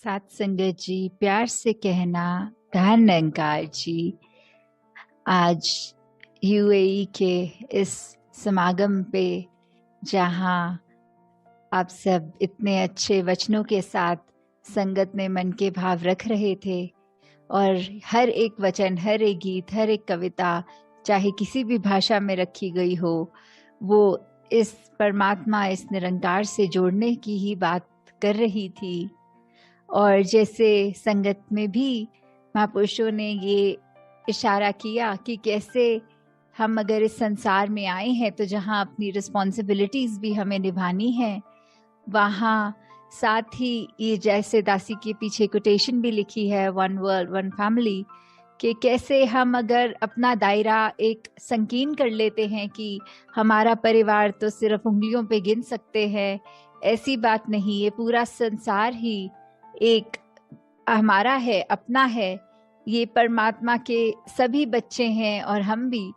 सात संगत जी, प्यार से कहना, धन निरंकार जी। आज यूएई के इस समागम पे जहां आप सब इतने अच्छे वचनों के साथ संगत में मन के भाव रख रहे थे और हर एक वचन, हर एक गीत, हर एक कविता, चाहे किसी भी भाषा में रखी गई हो, वो इस परमात्मा, इस निरंकार से जोड़ने की ही बात कर रही थी। और जैसे संगत में भी महापुरुषों ने ये इशारा किया कि कैसे हम अगर इस संसार में आए हैं तो जहाँ अपनी रिस्पॉन्सिबिलिटीज भी हमें निभानी है, वहाँ साथ ही ये जैसे दासी के पीछे कोटेशन भी लिखी है, वन वर्ल्ड वन फैमिली, कि कैसे हम अगर अपना दायरा एक संकीर्ण कर लेते हैं कि हमारा परिवार तो सिर्फ उंगलियों पे गिन सकते हैं, ऐसी बात नहीं। ये पूरा संसार ही एक हमारा है, अपना है। ये परमात्मा के सभी बच्चे हैं और हम भी।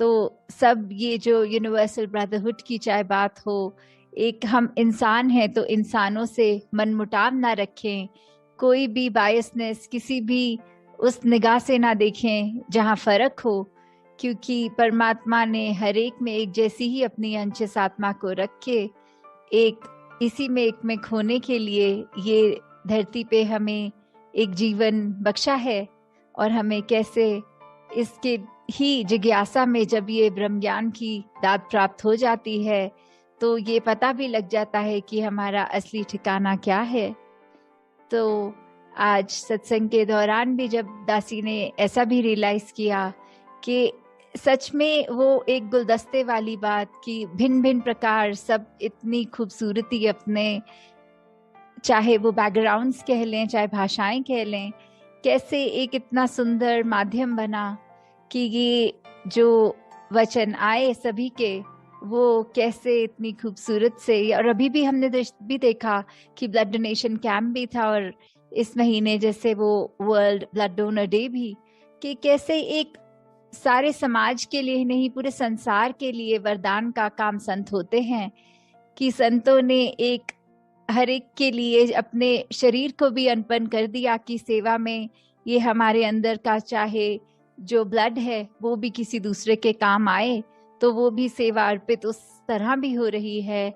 तो सब ये जो यूनिवर्सल ब्रदरहुड की चाहे बात हो, एक हम इंसान हैं तो इंसानों से मनमुटाव ना रखें, कोई भी बायसनेस किसी भी उस निगाह से ना देखें जहाँ फर्क हो, क्योंकि परमात्मा ने हर एक में एक जैसी ही अपनी अंश आत्मा को रख के एक इसी में एक में खोने के लिए ये धरती पे हमें एक जीवन बख्शा है। और हमें कैसे इसके ही जिज्ञासा में जब ये ब्रह्म ज्ञान की दात प्राप्त हो जाती है तो ये पता भी लग जाता है कि हमारा असली ठिकाना क्या है। तो आज सत्संग के दौरान भी जब दासी ने ऐसा भी रियलाइज किया कि सच में वो एक गुलदस्ते वाली बात कि भिन्न भिन्न प्रकार सब इतनी खूबसूरती अपने, चाहे वो बैकग्राउंड्स कह लें चाहे भाषाएं कह लें, कैसे एक इतना सुंदर माध्यम बना कि ये जो वचन आए सभी के, वो कैसे इतनी खूबसूरत से। और अभी भी हमने भी देखा कि ब्लड डोनेशन कैंप भी था और इस महीने जैसे वो वर्ल्ड ब्लड डोनर डे भी, कि कैसे एक सारे समाज के लिए नहीं पूरे संसार के लिए वरदान का काम संत होते हैं, कि संतों ने एक हर एक के लिए अपने शरीर को भी अर्पण कर दिया कि सेवा में ये हमारे अंदर का चाहे जो ब्लड है वो भी किसी दूसरे के काम आए, तो वो भी सेवा अर्पित उस तरह भी हो रही है।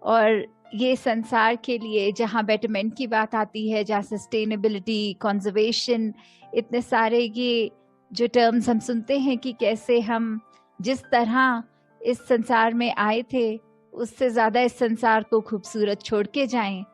और ये संसार के लिए जहाँ बेटरमेंट की बात आती है, जहाँ सस्टेनेबिलिटी, कंजर्वेशन, इतने सारे ये जो टर्म्स हम सुनते हैं कि कैसे हम जिस तरह इस संसार में आए थे उससे ज्यादा इस संसार को खूबसूरत छोड़ के जाएं।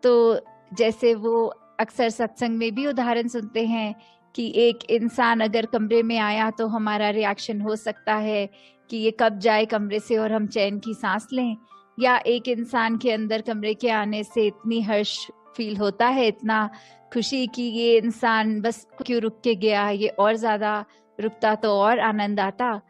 तो जैसे वो अक्सर सत्संग में भी उदाहरण सुनते हैं कि एक इंसान अगर कमरे में आया तो हमारा रिएक्शन हो सकता है कि ये कब जाए कमरे से और हम चैन की सांस लें, या एक इंसान के अंदर कमरे के आने से इतनी हर्ष फील होता है, इतना खुशी कि ये इंसान बस क्यों रुक के गया, ये और ज्यादा रुकता तो और आनंद आता।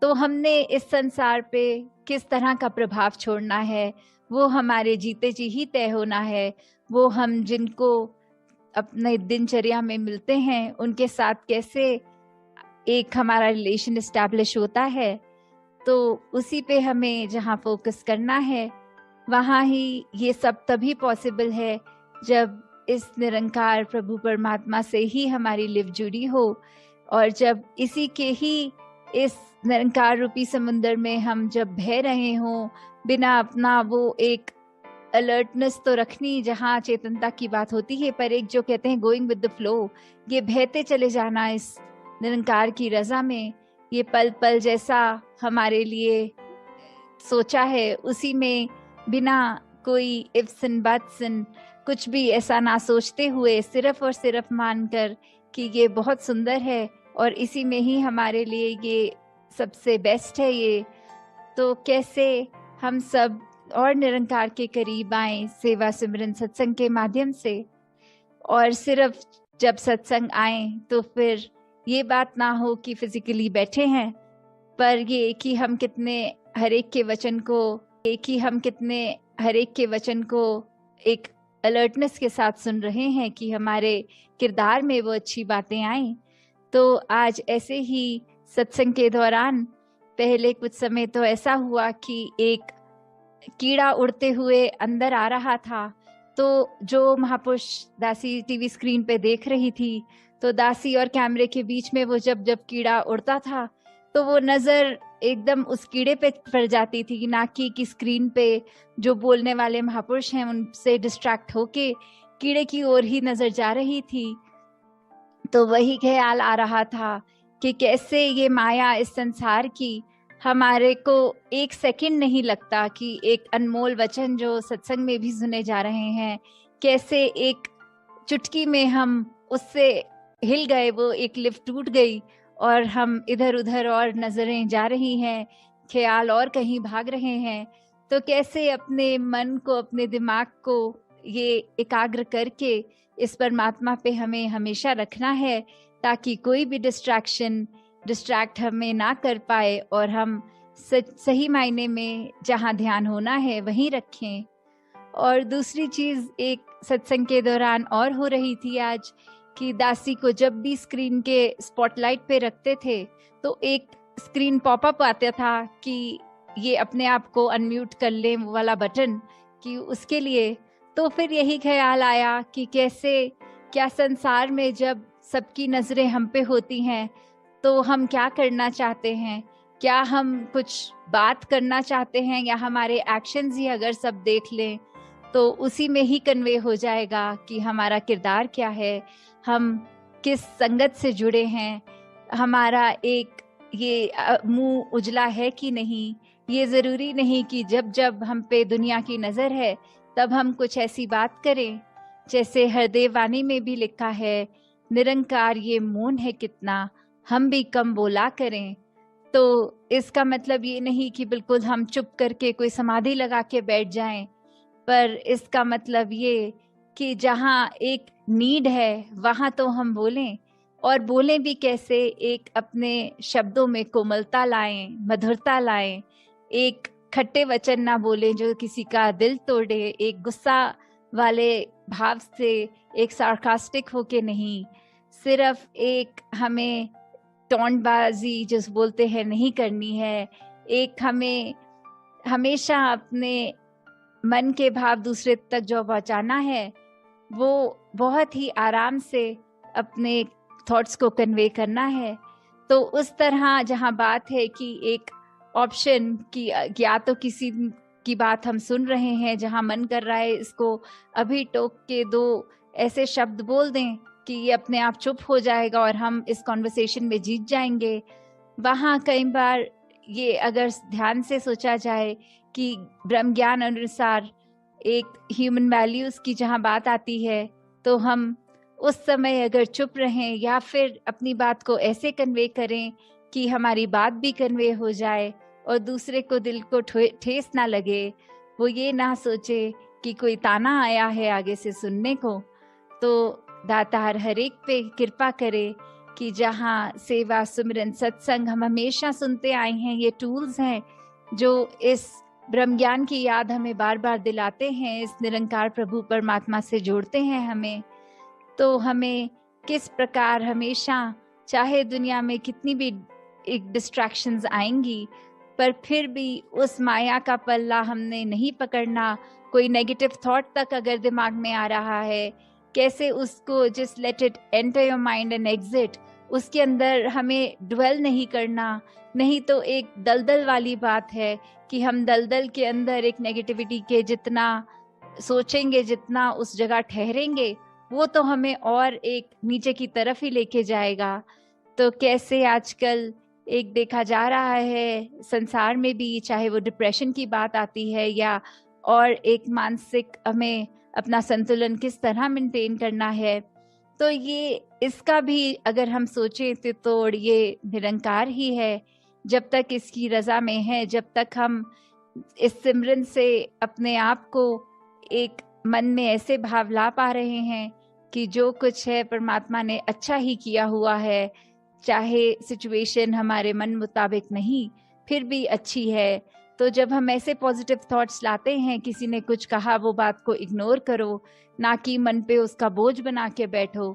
तो हमने इस संसार पे किस तरह का प्रभाव छोड़ना है वो हमारे जीते जी ही तय होना है। वो हम जिनको अपने दिनचर्या में मिलते हैं उनके साथ कैसे एक हमारा रिलेशन एस्टैब्लिश होता है, तो उसी पे हमें जहाँ फोकस करना है, वहाँ ही ये सब तभी पॉसिबल है जब इस निरंकार प्रभु परमात्मा से ही हमारी लिव जुड़ी हो, और जब इसी के ही इस निरंकार रूपी समुद्र में हम जब बह रहे हों, बिना अपना वो एक अलर्टनेस तो रखनी जहाँ चेतनता की बात होती है, पर एक जो कहते हैं गोइंग विद द फ्लो, ये बहते चले जाना इस निरंकार की रजा में। ये पल पल जैसा हमारे लिए सोचा है उसी में, बिना कोई इफ्स एंड बट्स एंड कुछ भी ऐसा ना सोचते हुए सिर्फ और सिर्फ मानकर कि ये बहुत सुंदर है और इसी में ही हमारे लिए ये सबसे बेस्ट है। ये तो कैसे हम सब और निरंकार के करीब आए सेवा सिमरन सत्संग के माध्यम से, और सिर्फ जब सत्संग आए तो फिर ये बात ना हो कि फिजिकली बैठे हैं, पर ये कि हम कितने हर एक के वचन को एक अलर्टनेस के साथ सुन रहे हैं कि हमारे किरदार में वो अच्छी बातें आए। तो आज ऐसे ही सत्संग के दौरान पहले कुछ समय तो ऐसा हुआ कि एक कीड़ा उड़ते हुए अंदर आ रहा था, तो जो महापुरुष दासी टीवी स्क्रीन पे देख रही थी, तो दासी और कैमरे के बीच में वो जब जब कीड़ा उड़ता था तो वो नजर एकदम उस कीड़े पे पड़ जाती थी, ना कि स्क्रीन पे जो बोलने वाले महापुरुष हैं उनसे डिस्ट्रैक्ट होके कीड़े की ओर ही नजर जा रही थी। तो वही ख्याल आ रहा था कि कैसे ये माया इस संसार की हमारे को एक सेकंड नहीं लगता कि एक अनमोल वचन जो सत्संग में भी सुने जा रहे हैं, कैसे एक चुटकी में हम उससे हिल गए, वो एक लिफ्ट टूट गई और हम इधर उधर और नजरें जा रही हैं, ख्याल और कहीं भाग रहे हैं। तो कैसे अपने मन को, अपने दिमाग को ये एकाग्र करके इस परमात्मा पे हमें हमेशा रखना है, ताकि कोई भी डिस्ट्रैक्ट हमें ना कर पाए और हम सही मायने में जहाँ ध्यान होना है वहीं रखें। और दूसरी चीज एक सत्संग के दौरान और हो रही थी आज, कि दासी को जब भी स्क्रीन के स्पॉटलाइट पे रखते थे तो एक स्क्रीन पॉपअप आता था कि ये अपने आप को अनम्यूट कर ले, वो वाला बटन कि उसके लिए। तो फिर यही ख्याल आया कि कैसे क्या संसार में जब सबकी नजरें हम पे होती हैं तो हम क्या करना चाहते हैं, क्या हम कुछ बात करना चाहते हैं, या हमारे एक्शंस ही अगर सब देख लें तो उसी में ही कन्वे हो जाएगा कि हमारा किरदार क्या है, हम किस संगत से जुड़े हैं, हमारा एक ये मुंह उजला है कि नहीं। ये जरूरी नहीं कि जब जब हम पे दुनिया की नजर है तब हम कुछ ऐसी बात करें। जैसे हरदेव वाणी में भी लिखा है, निरंकार ये मौन है कितना, हम भी कम बोला करें। तो इसका मतलब ये नहीं कि बिल्कुल हम चुप करके कोई समाधि लगा के बैठ जाएं, पर इसका मतलब ये कि जहाँ एक नीड है वहाँ तो हम बोलें, और बोलें भी कैसे, एक अपने शब्दों में कोमलता लाएं, मधुरता लाएं, एक खट्टे वचन ना बोलें जो किसी का दिल तोड़े, एक गुस्सा वाले भाव से, एक सार्कास्टिक होके नहीं, सिर्फ एक हमें टोंटबाजी जिस बोलते हैं नहीं करनी है। एक हमें हमेशा अपने मन के भाव दूसरे तक जो पहुंचाना है वो बहुत ही आराम से अपने थॉट्स को कन्वे करना है। तो उस तरह जहाँ बात है कि एक ऑप्शन की, या तो किसी की बात हम सुन रहे हैं जहाँ मन कर रहा है इसको अभी टोक के दो ऐसे शब्द बोल दें कि ये अपने आप चुप हो जाएगा और हम इस कॉन्वर्सेशन में जीत जाएंगे। वहाँ कई बार ये अगर ध्यान से सोचा जाए कि ब्रह्म ज्ञान अनुसार एक ह्यूमन वैल्यूज की जहाँ बात आती है, तो हम उस समय अगर चुप रहें या फिर अपनी बात को ऐसे कन्वे करें कि हमारी बात भी कन्वे हो जाए और दूसरे को दिल को ठेस ना लगे, वो ये ना सोचे कि कोई ताना आया है आगे से सुनने को। तो दातार हर एक पे कृपा करे कि जहाँ सेवा, सुमिरन, सत्संग हम हमेशा सुनते आए हैं, ये टूल्स हैं जो इस ब्रह्म ज्ञान की याद हमें बार बार दिलाते हैं, इस निरंकार प्रभु परमात्मा से जोड़ते हैं हमें। तो हमें किस प्रकार हमेशा, चाहे दुनिया में कितनी भी एक डिस्ट्रैक्शंस आएंगी, पर फिर भी उस माया का पल्ला हमने नहीं पकड़ना। कोई नेगेटिव थॉट तक अगर दिमाग में आ रहा है, कैसे उसको just let it enter your mind and exit, उसके अंदर हमें ड्वेल नहीं करना। नहीं तो एक दलदल वाली बात है कि हम दलदल के अंदर एक नेगेटिविटी के जितना सोचेंगे, जितना उस जगह ठहरेंगे, वो तो हमें और एक नीचे की तरफ ही लेके जाएगा। तो कैसे आजकल एक देखा जा रहा है संसार में भी, चाहे वो डिप्रेशन की बात आती है या और एक मानसिक हमें अपना संतुलन किस तरह मेंटेन करना है, तो ये इसका भी अगर हम सोचें तो ये निरंकार ही है। जब तक इसकी रजा में है, जब तक हम इस सिमरन से अपने आप को एक मन में ऐसे भाव ला पा रहे हैं कि जो कुछ है परमात्मा ने अच्छा ही किया हुआ है, चाहे सिचुएशन हमारे मन मुताबिक नहीं फिर भी अच्छी है। तो जब हम ऐसे पॉजिटिव थॉट्स लाते हैं, किसी ने कुछ कहा वो बात को इग्नोर करो, ना कि मन पे उसका बोझ बना के बैठो।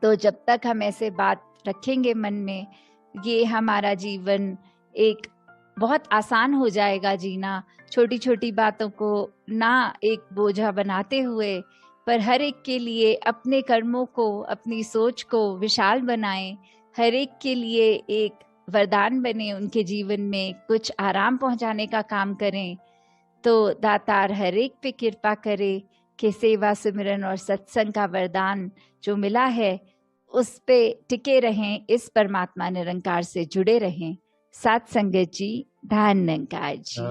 तो जब तक हम ऐसे बात रखेंगे मन में, ये हमारा जीवन एक बहुत आसान हो जाएगा जीना। छोटी छोटी बातों को ना एक बोझा बनाते हुए, पर हर एक के लिए अपने कर्मों को, अपनी सोच को विशाल बनाएं, हर एक के लिए एक वरदान बने, उनके जीवन में कुछ आराम पहुंचाने का काम करें। तो दातार हर एक पे कृपा करे कि सेवा, सिमरन और सत्संग का वरदान जो मिला है उस पे टिके रहें, इस परमात्मा निरंकार से जुड़े रहें। साथ संगत जी, धन निरंकार जी।